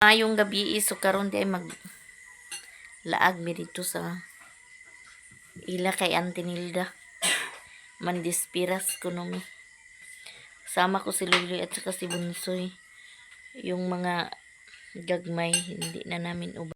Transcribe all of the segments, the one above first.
Mayong gabi so karon di ay maglaag mi dito sa ila kay Auntie Nilda. Mandispiras ko no mi. Sama ko si Luloy at saka si Bunsoy. Yung mga gagmay hindi na namin ubay.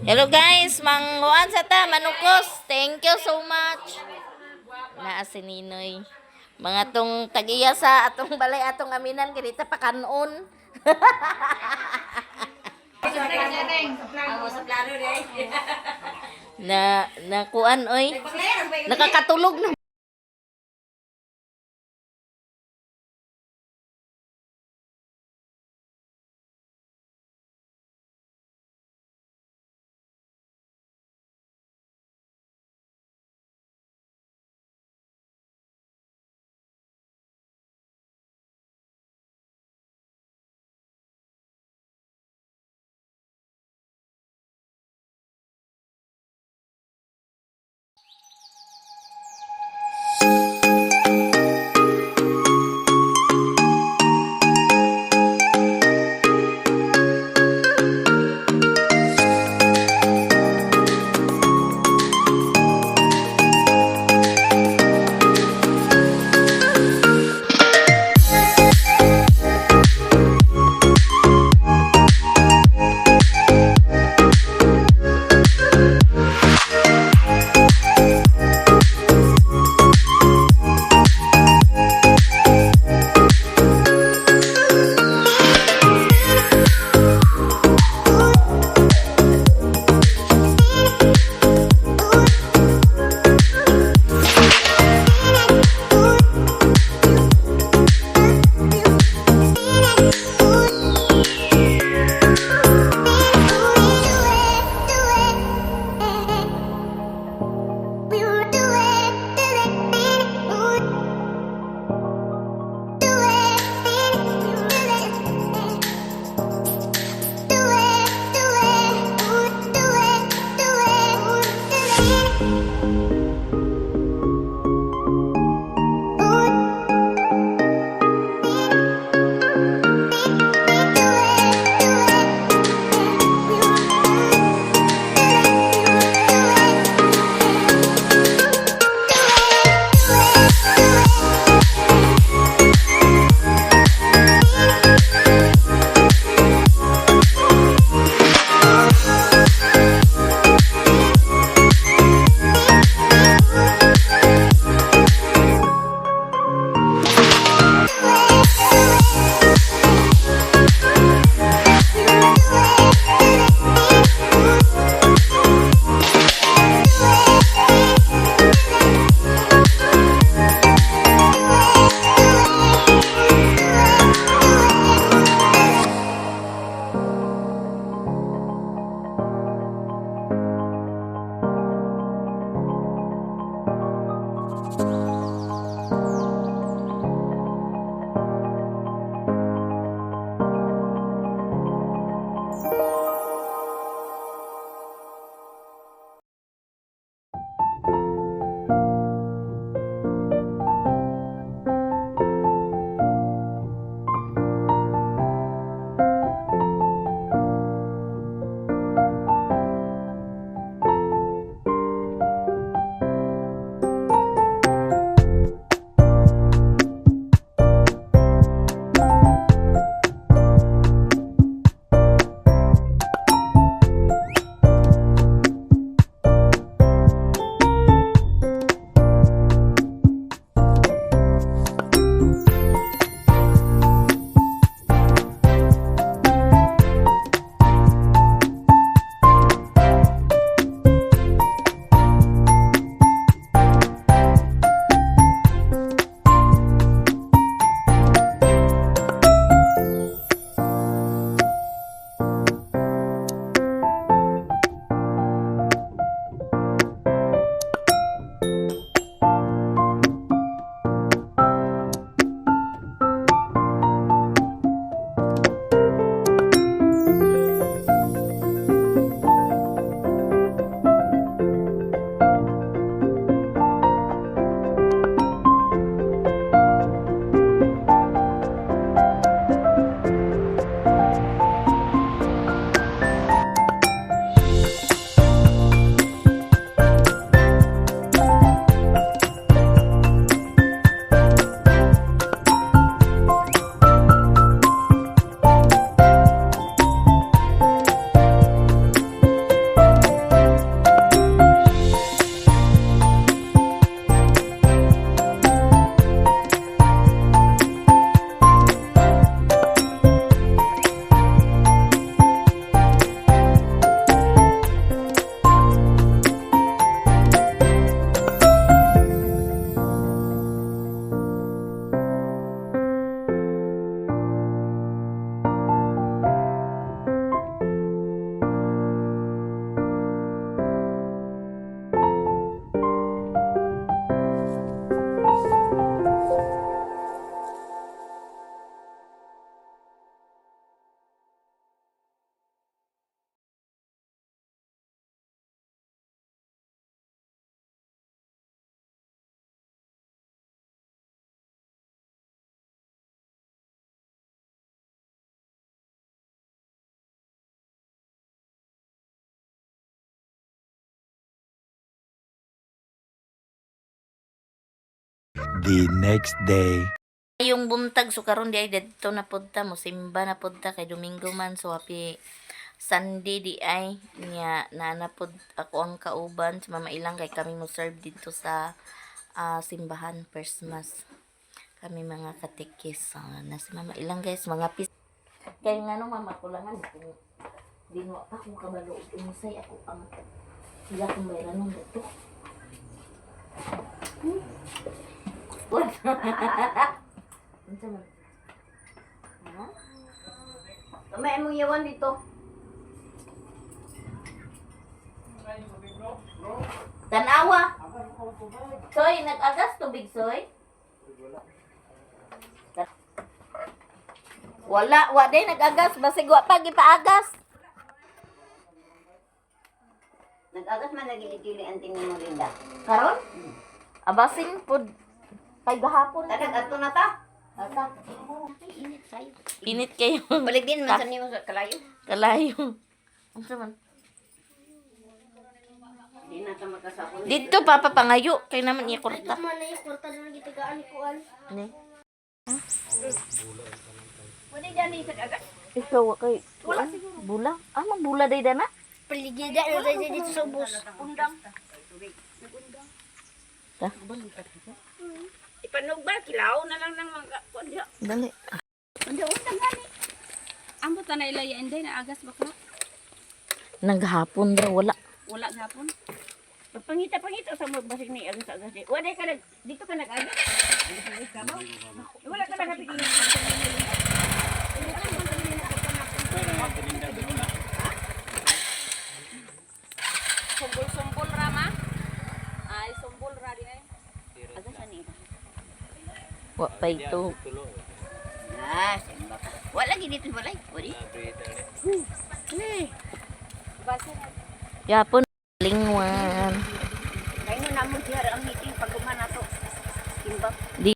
Hello guys, manguan sa ta, manukos. Thank you so much. Naa si Ninoy. Mga tong tagiya sa atong balay atong aminan kinita pa kanon. na kuan oy. Nakakatulog na. the next day. Yung buntag so karon di ay dito na punta mo simba na punta kay Domingo man so happy Sunday di ay niya nanapod ako ang kauban sa mama ilang kay kami mo serve dito sa simbahan first mass kami mga katikis na si mama ilang guys mga pis kay nga no mama kulangan dinwa pa kung kabalo umusay ako ang sila kung mayroon ng dito what ano ha? Kamay mong yawan dito. Tanawa. Soy, nag-agas tubig, Soy? Wala, day nag-agas. Basig wa pa gipaagas. Nag-agas man lagi dili ang tingin mo Linda. Karon? Abasing pud kay gahapon. Tadag ato na ta. Ata. Init kayo. Init kayo. Balik din man sa nimo sa kalayo. Kalayo. Unsa man? Di na ta magkasakon. Dito papa pangayo kay naman iya kurta. Man ay kwarta na gitagaan ko an. Ni. Wala dyan sa agas. Ikaw kay wala siguro. Bula. Bula day dana. Paligida na tayo dito sa bus. Undang. Ta. Ipanog ba kilaw na lang ng mga kondyo. Dali. Undang gani. Ambot na ilaya inday na agas bakla. Naghapon ra wala. Wala gapon. Pangita sa mo basig ni agas agas. Wala ka dito ka nag-agas. Wala ka nagapigil. Sumbol rama. Ay sumbol ra di ay. Agas ani. Wa pa ito. Simba. Wala gid dito balay. Wali. Basa na. Yapon lingwan. Kaino namon siya ang meeting pag umana to. Simba. Di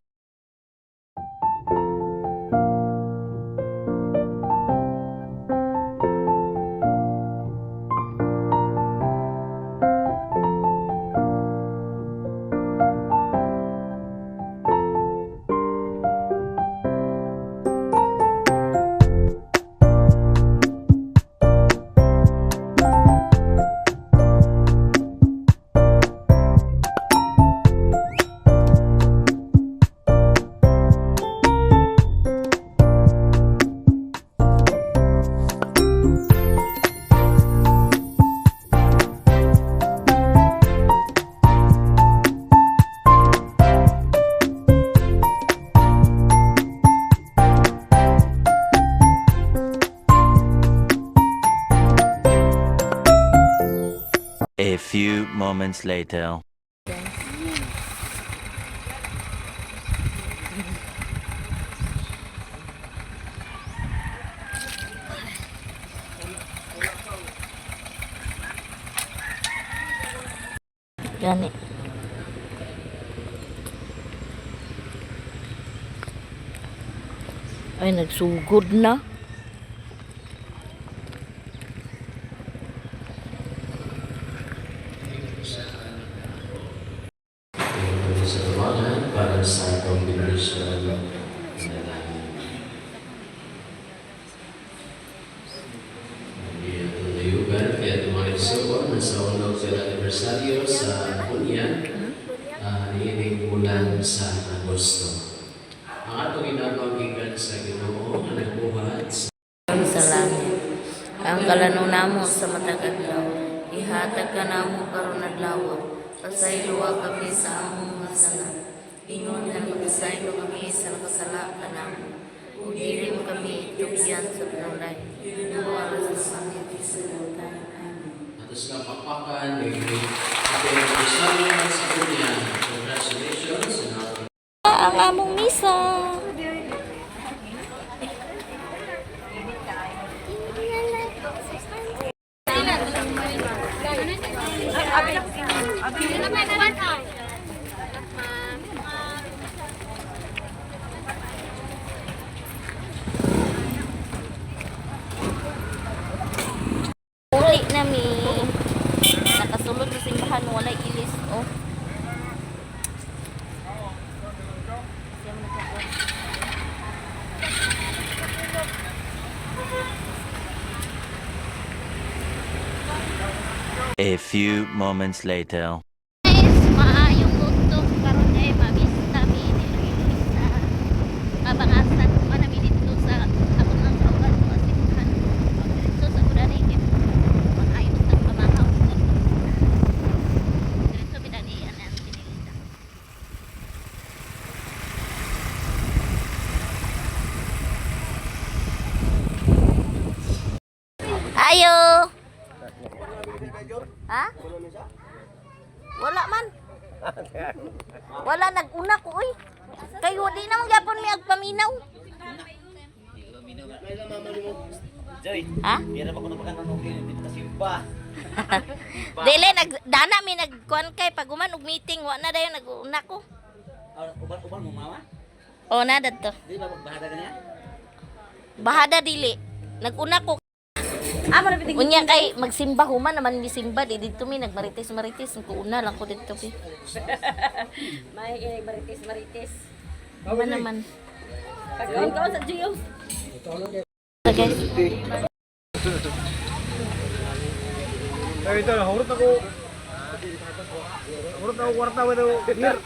A few moments later. gani. Ay nagsugod na. Sa tawanan para sa combination na layugan kaya tumalit sa sa unang anibersaryo sa Punya niining bulan sa Agosto. Ang atong ginagawa gikan sa Ginoo ang nagbuhat Sa langit. Ang kalano namo sa matag adlaw. Ihatag ka namo karon adlaw. Pasayloa kami sa among mga sala. Ingon nga magkasaylo kami sa nakasala ka namo. Ug dili mo kami itugyan sa panulay. Inuwaras sa sakit sa lutan. Amen. at sa kapakpakan ni ating anibersaryo sa Punya. Congratulations and happy Ang among misa. Uli nami. Nakasulod sa simbahan wala ilis oh. A few moments later. Guys, maayong gusto karon kay mabista mi sa mabangasan pa na dito sa akong ang kauban ko asikhan. So sa kudani kay maayos sa pamahaw. Dito bidani yan ang tinilita. Ayo. Ha? Wala man. Wala nag-una ko oy. Kay di naman gyapon mi agpaminaw. Ha? Dili nagdana mi nagkuan kay paguman og meeting wa na dayon nag-una ko. Uban mo mama? O na dadto. Di ba magbahada ka niya? Bahada dili. Nag-una ko. Unya kay magsimba human naman ni simba di dito mi nagmarites ko una lang ko dito pi. May marites. Human naman. Pagkaon sa Gio. Guys. Eh, ito, hurot ako. Hurot ako kwarta mo daw. Here.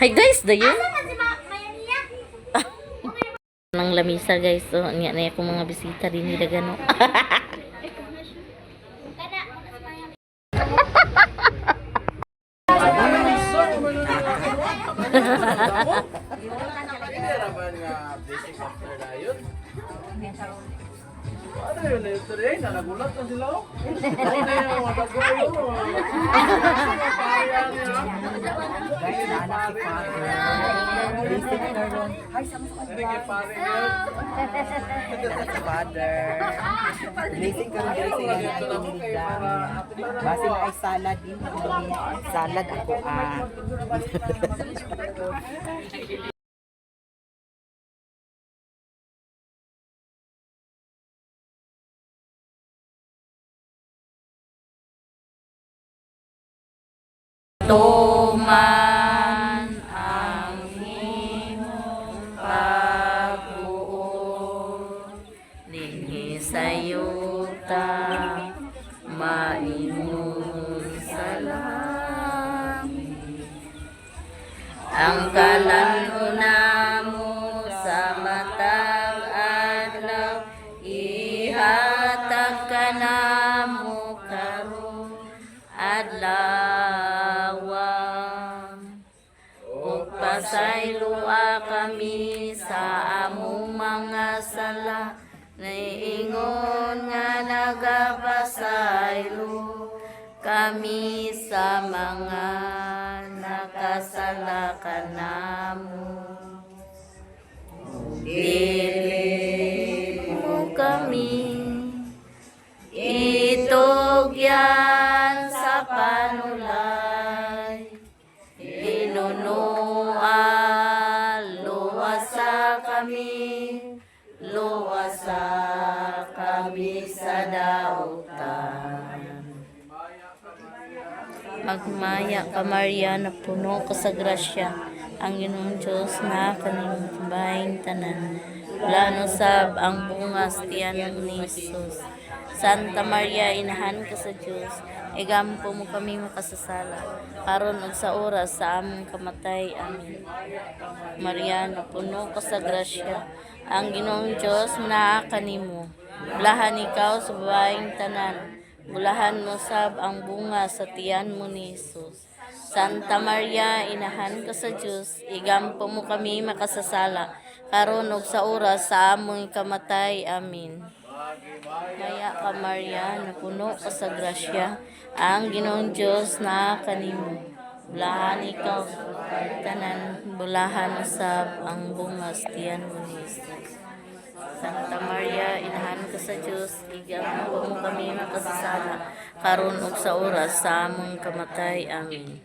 Hi guys, dayo. Nang lamisa guys, so niya na akong mga bisita din nila gano. Ano yun? Ito rin, nanagulat na sila. Ano yung matagayo? Father. Blessing ka rin sa Basin ay salad din. Salad ako Tuman ang imong pag-uol dinhi sa yuta maingon sa langit ang kalanuna mo sa matag adlaw ihatag ka namo karon adlawan ug pasaylua kami sa among mga sala naingon nga nagapasaylo kami sa mga nakasala kanamo dili mo kami itugyan sa panulay inunuan luwasa kami sa dautan magmaya ka Maria na puno ka sa grasya ang Ginoong Diyos na kanimong baing tanan plano sab ang bungas tiyan ni Jesus. Santa Maria, inahan ka sa Diyos, igampo mo kami makasasala, karon ug sa oras sa among kamatay. Amen. Maria, napuno ka sa grasya, ang Ginoong Diyos naa kanimo. Bulahan ikaw sa babaeng tanan, bulahan mo sab ang bunga sa tiyan mo ni Jesus. Santa Maria, inahan ka sa Diyos, igampo mo kami makasasala, karon ug sa oras sa among kamatay. Amen. Maya ka Maria, napuno ka sa grasya, ang Ginoong Diyos na kanimo. Bulahan ikaw tanan, bulahan usab ang bungas tiyan mo ni Jesus. Santa Maria, inahan ka sa Diyos, igampo mo kami makasasala, karon ug sa oras sa among kamatay. Amen.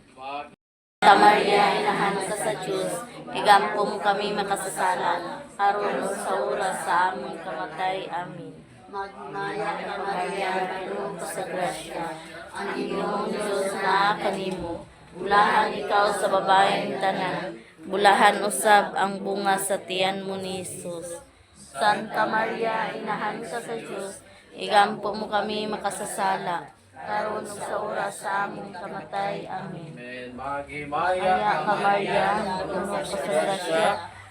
Santa Maria, inahan ka sa Diyos, igampo mo kami makasasala, karon ug sa oras sa among kamatay. Amen. Magmaya ka Maria, napuno ka sa grasya, ang Ginoong Diyos na kanimo. Bulahan ikaw sa babaeng tanan, bulahan usab ang bunga sa tiyan mo ni Jesus. Santa Maria, inahan ka sa Diyos, Igampo mo kami makasasala, karon ug sa oras sa among kamatay. Amen. Amen. Kaya Magimaya ka Maria, puno ka sa grasya,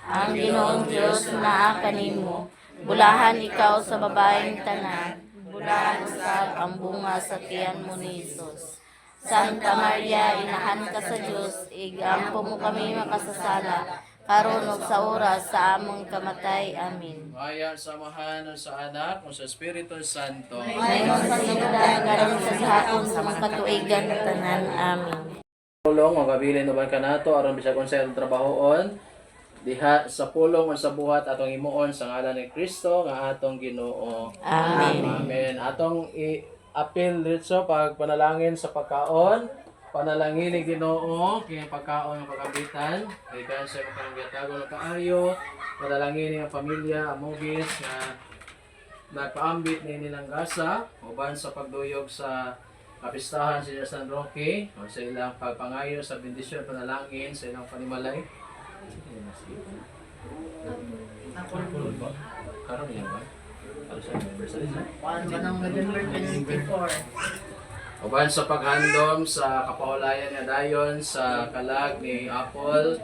ang Ginoong Dios naa kanimo. Bulahan ikaw sa babaeng tanan, bulahan usab ang bunga sa tiyan mo ni Jesus. Santa Maria, inahan ka sa Dios, igampo mo kami makasasala, karon ug sa oras sa among kamatay. Amen. Maya samahan sa anak o sa Espiritu Santo. Mayroon sa sinugdan, karon sa gihapon sa mga katuigan na tanan. Amen. Pulong ang kabilin naman ka nato aron bisag unsay atong trabahoon diha sa pulong o sa buhat atong imuon sa ngalan ni Kristo nga atong Ginoo. Amen. Amen. Atong i-appeal dito pag panalangin sa pagkaon. Panalangin ni Ginoo kay pagkaon ng pagkabitan. Kay sa mga gatago ng kaayo. Panalangin ni ang pamilya amogis nga nagpaambit ni nilang gasa uban sa pagduyog sa kapistahan sa San Roque o sa ilang pagpangayo sa bendisyon panalangin sa ilang panimalay. Karon yan ba? Ano sa anniversary sa? Uban sa paghandom sa kapahulayan nga dayon sa kalag ni Apple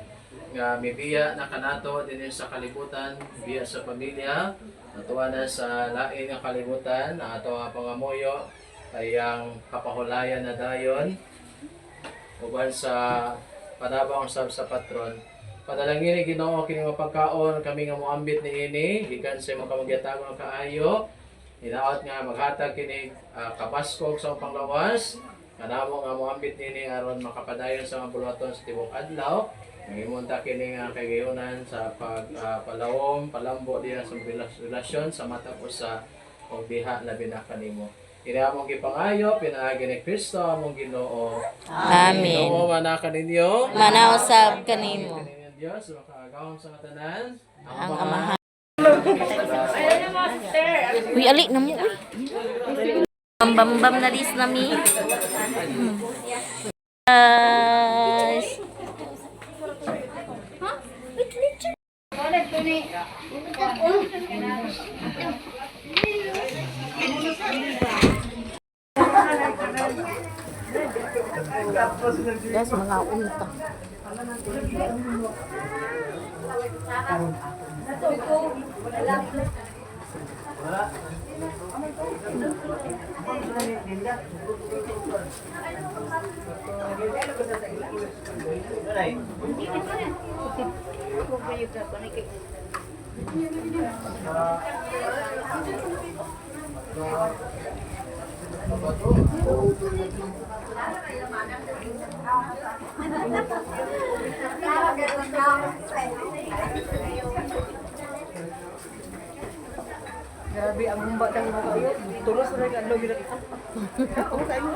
nga may biya na kanato din sa kalibutan, biya sa pamilya, natuwa na sa lain nga kalibutan, ato nga pangamuyo ay ang kapahulayan na dayon uban sa panabang usab sa patron. Panalangin ni Ginoo kini nga pagkaon kami nga moambit niini gikan sa mga kamagyatago nga kaayo. Hinaot nga maghatag kini kabaskog sa panglawas. Kanamo nga moambit nini aron makapadayon sa mga bulwaton sa tibok adlaw. Nangimunta kini nga kagayonan sa pagpalawom, palambo diha sa relasyon sa mata ko sa pagbiha labi na kanimo. Kini among gipangayo pinaagi ni Kristo among Ginoo. Amen. Ginoo manakan ninyo. Manausab kanimo. Diyos, makagawang sa katanan. Ang amahan. Uy, ali na mo. Bambam na dis nami. Guys. Guys, mga unta. Grabe ang humba ng mga kayo. Tulos na rin ang lobby na ito. Ako sa inyo.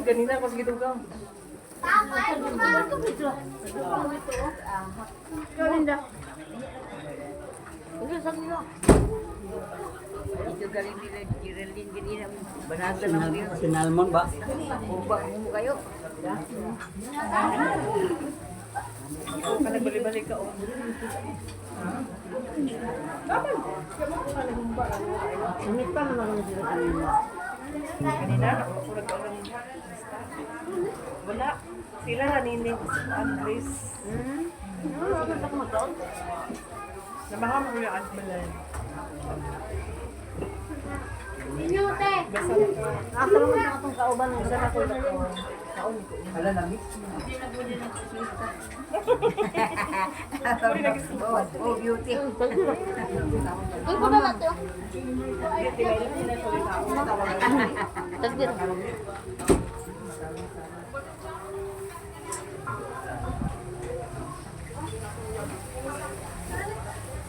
Ganina pas gitu ka. Itu galing nila Geraldine ganina banasa na mo. Sinalmon ba? Uba mo kayo. Ako ka nagbalik-balik ka. Sumit pa naman ang sila kanina. Kanina, ako nag-alam. Wala. Sila ranini. Andres. Namaham ko yung Asbalan. Minute! Asa naman na itong kauban ng sana ko na ito. Kaon ko. Hala na mix. Hindi na po din nagsusulta. Oh, beauty. Ay, ko na lang ito. Tagbir.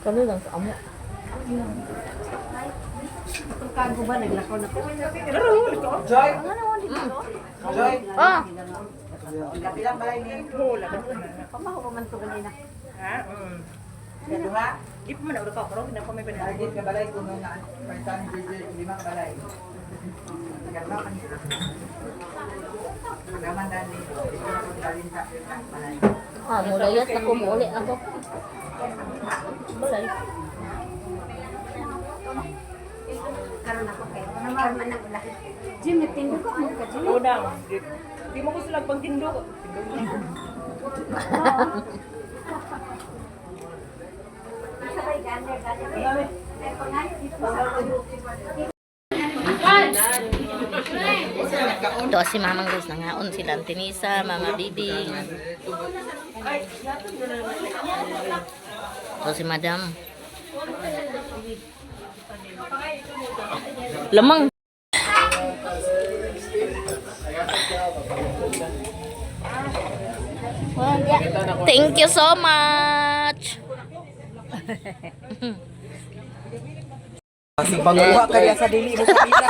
Kano lang sa amo. Itong kago ba naglakaw na ko? Joy! Joy! Ah, Kapilang balay ni. Hula. Pamaho ko man ito kanina. Ha? Kedua, di pa man udah ka pero hindi pa may pinag. Agit ka balay kuno nga palitan lima ka balay. Karena kan Pagaman dani, dalin sa balay. Mulayas ako muli ako. Balay. Karon ako kayo. Naman man ang ulah. Jim, nagtindog ako ka, Jim. Oo daw. Di mo ko sila pagtindog. Sabay gander, gander. Ay, pangalit dito sa Ito si Mamang Rose nangaon sila Tinisa, Mama Bibi. Ito si Madam. Lemang. Thank you so much. Pagkuha ka diya sa dili mo sa pila.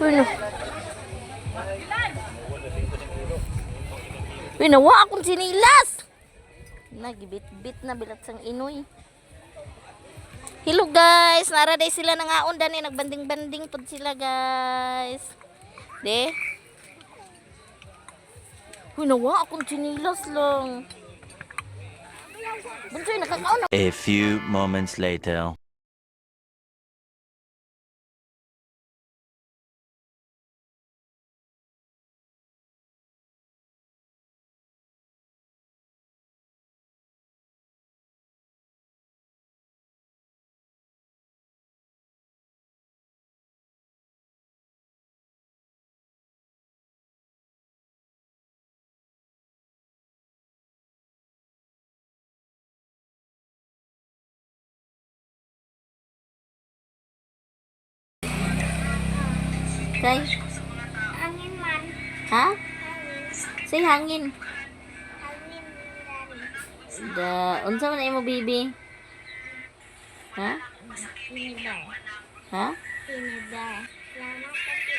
Ano? Pinawa akong sinilas. Nagibit-bit na bilat sang inoy. Hello guys, naraday sila nangaon dani nagbanding-banding pud sila guys. De. Pinawa akong sinilas lang. Bunsoy nakakaon. A few moments later. Say, Angin man. ha? Say hangin. Angin dan. Da, unsa man imo bibi? Ha? Pinida. Ha? Pinida. Lama pati